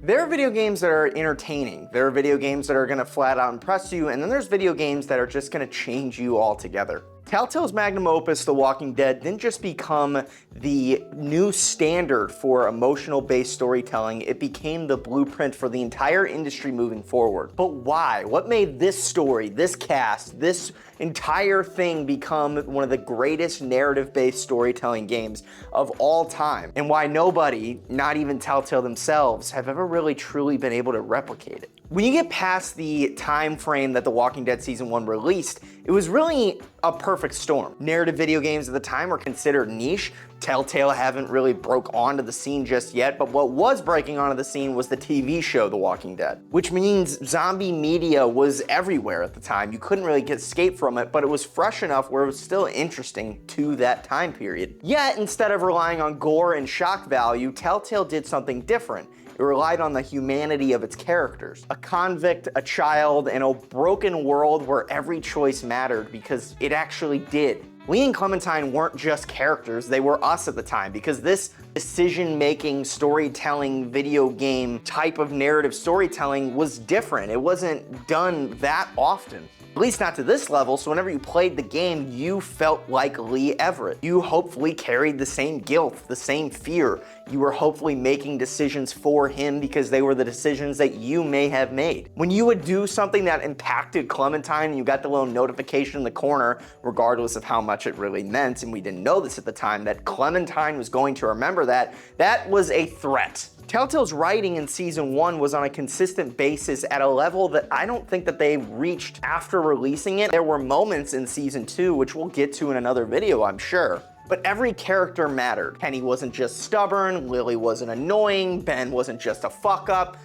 There are video games that are entertaining. There are video games that are gonna flat out impress you, and then there's video games that are just gonna change you altogether. Telltale's Magnum Opus, The Walking Dead, didn't just become the new standard for emotional-based storytelling, it became the blueprint for the entire industry moving forward. But why? What made this story, this cast, this entire thing become one of the greatest narrative-based storytelling games of all time? And why nobody, not even Telltale themselves, have ever really truly been able to replicate it? When you get past the time frame that The Walking Dead Season 1 released, it was really a perfect storm. Narrative video games at the time were considered niche. Telltale haven't really broke onto the scene just yet, but what was breaking onto the scene was the TV show The Walking Dead, which means zombie media was everywhere at the time. You couldn't really escape from it, but it was fresh enough where it was still interesting to that time period. Yet, instead of relying on gore and shock value, Telltale did something different. It relied on the humanity of its characters. A convict, a child, and a broken world where every choice mattered because it actually did. Lee and Clementine weren't just characters, they were us at the time, because this decision-making, storytelling, video game type of narrative storytelling was different. It wasn't done that often. At least not to this level, so whenever you played the game, you felt like Lee Everett. You hopefully carried the same guilt, the same fear. You were hopefully making decisions for him because they were the decisions that you may have made. When you would do something that impacted Clementine and you got the little notification in the corner, regardless of how much it really meant, and we didn't know this at the time, that Clementine was going to remember that, that was a threat. Telltale's writing in Season 1 was on a consistent basis at a level that I don't think that they reached after releasing it. There were moments in Season 2, which we'll get to in another video, I'm sure. But every character mattered. Penny wasn't just stubborn, Lily wasn't annoying, Ben wasn't just a fuck up.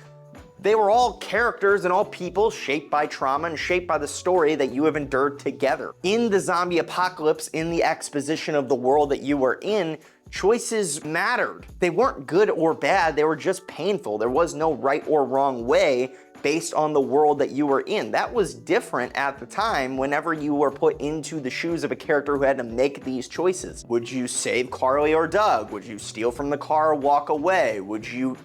They were all characters and all people shaped by trauma and shaped by the story that you have endured together. In the zombie apocalypse, in the exposition of the world that you were in, choices mattered. They weren't good or bad, they were just painful. There was no right or wrong way based on the world that you were in. That was different at the time whenever you were put into the shoes of a character who had to make these choices. Would you save Carly or Doug? Would you steal from the car or walk away? Would you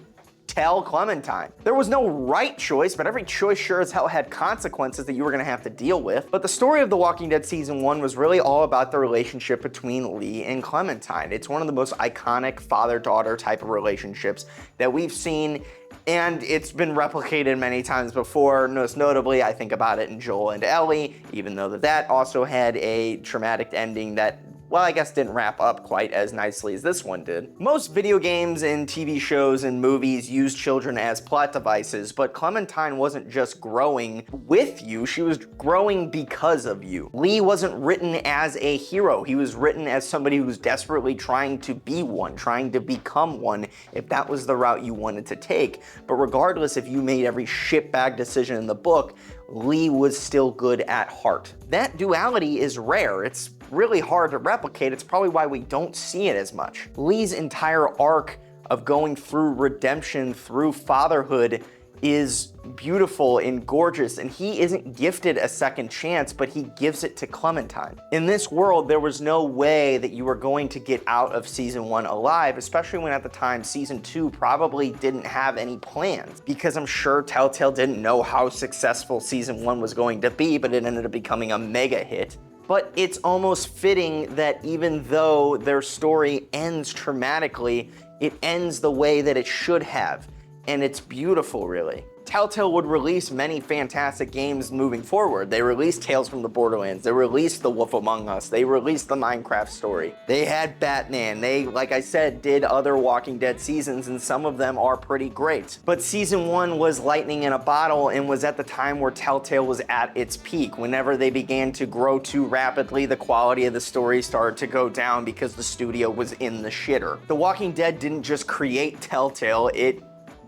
tell Clementine? There was no right choice, but every choice sure as hell had consequences that you were gonna have to deal with. But the story of The Walking Dead Season 1 was really all about the relationship between Lee and Clementine. It's one of the most iconic father-daughter type of relationships that we've seen, and it's been replicated many times before. Most notably, I think about it in Joel and Ellie, even though that also had a traumatic ending that, well, I guess didn't wrap up quite as nicely as this one did. Most video games and TV shows and movies use children as plot devices, but Clementine wasn't just growing with you, she was growing because of you. Lee wasn't written as a hero, he was written as somebody who was desperately trying to be one, trying to become one, if that was the route you wanted to take. But regardless if you made every shitbag decision in the book, Lee was still good at heart. That duality is rare. It's really hard to replicate. It's probably why we don't see it as much. Lee's entire arc of going through redemption, through fatherhood, is beautiful and gorgeous, and he isn't gifted a second chance, but he gives it to Clementine. In this world, there was no way that you were going to get out of Season 1 alive, especially when at the time Season 2 probably didn't have any plans, because I'm sure Telltale didn't know how successful Season 1 was going to be, but it ended up becoming a mega hit. But it's almost fitting that even though their story ends traumatically, it ends the way that it should have. And it's beautiful, really. Telltale would release many fantastic games moving forward. They released Tales from the Borderlands, they released The Wolf Among Us, they released the Minecraft story. They had Batman, they, like I said, did other Walking Dead seasons, and some of them are pretty great. But Season 1 was lightning in a bottle and was at the time where Telltale was at its peak. Whenever they began to grow too rapidly, the quality of the story started to go down because the studio was in the shitter. The Walking Dead didn't just create Telltale, it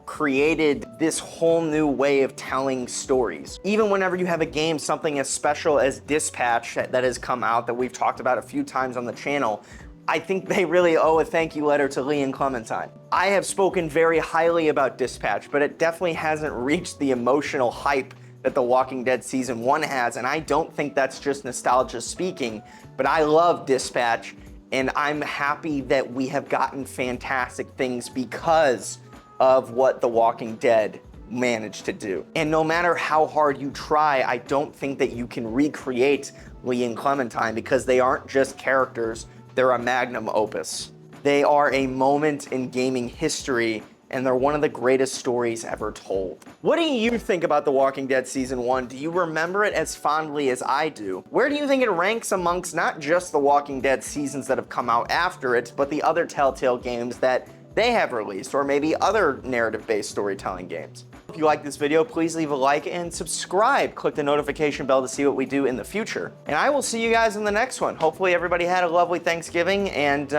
created this whole new way of telling stories. Even whenever you have a game, something as special as Dispatch that has come out that we've talked about a few times on the channel, I think they really owe a thank you letter to Lee and Clementine. I have spoken very highly about Dispatch, but it definitely hasn't reached the emotional hype that The Walking Dead Season 1 has, and I don't think that's just nostalgia speaking, but I love Dispatch, and I'm happy that we have gotten fantastic things because of what The Walking Dead managed to do. And no matter how hard you try, I don't think that you can recreate Lee and Clementine, because they aren't just characters, they're a magnum opus. They are a moment in gaming history, and they're one of the greatest stories ever told. What do you think about The Walking Dead Season 1? Do you remember it as fondly as I do? Where do you think it ranks amongst not just The Walking Dead seasons that have come out after it, but the other Telltale games that they have released, or maybe other narrative-based storytelling games? If you like this video, please leave a like and subscribe. Click the notification bell to see what we do in the future. And I will see you guys in the next one. Hopefully everybody had a lovely Thanksgiving, and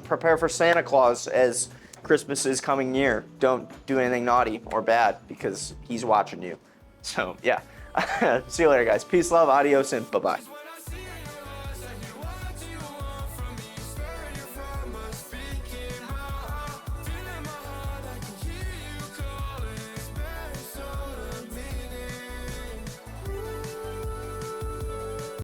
prepare for Santa Claus as Christmas is coming near. Don't do anything naughty or bad, because he's watching you. So yeah, see you later guys. Peace, love, adios, and bye-bye.